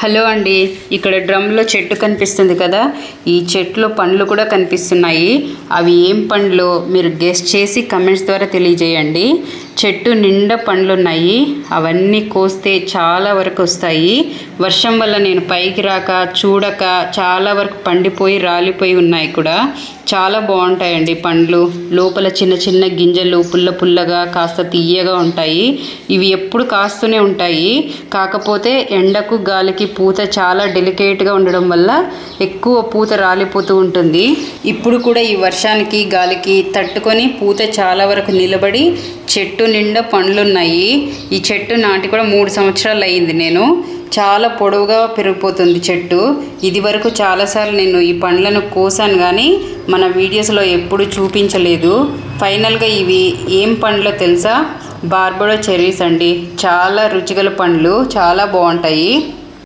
Hello అండి, ఇక్కడ డ్రమ్లో చెట్టు కనిపిస్తుంది కదా. ఈ చెట్టులో పండ్లు కూడా కనిపిస్తున్నాయి. అవి ఏం పండ్లు మీరు గెస్ చేసి కమెంట్స్ ద్వారా తెలియజేయండి. చెట్టు నిండా పండ్లు ఉన్నాయి. అవన్నీ కోస్తే చాలా వరకు వస్తాయి. వర్షం వల్ల నేను పైకి రాక చూడక చాలా వరకు పండిపోయి రాలిపోయి ఉన్నాయి కూడా. చాలా బాగుంటాయండి పండ్లు. లోపల చిన్న చిన్న గింజలు పుల్ల పుల్లగా కాస్త తీయగా ఉంటాయి. ఇవి ఎప్పుడు కాస్తూనే ఉంటాయి. కాకపోతే ఎండకు గాలికి పూత చాలా డెలికేట్గా ఉండడం వల్ల ఎక్కువ పూత రాలిపోతూ ఉంటుంది. ఇప్పుడు కూడా ఈ వర్షానికి గాలికి తట్టుకొని పూత చాలా వరకు నిలబడి చెట్టు నిండా పండ్లు ఉన్నాయి. ఈ చెట్టు నాటి కూడా 3 సంవత్సరాలు అయ్యింది. నేను చాలా పొడవుగా పెరిగిపోతుంది చెట్టు. ఇది వరకు చాలాసార్లు నేను ఈ పండ్లను కోసాను కానీ మన వీడియోస్లో ఎప్పుడు చూపించలేదు. ఫైనల్గా ఇవి ఏం పండ్లో తెలుసా? బార్బడో చెర్రీస్ అండి. చాలా రుచిగల పండ్లు, చాలా బాగుంటాయి.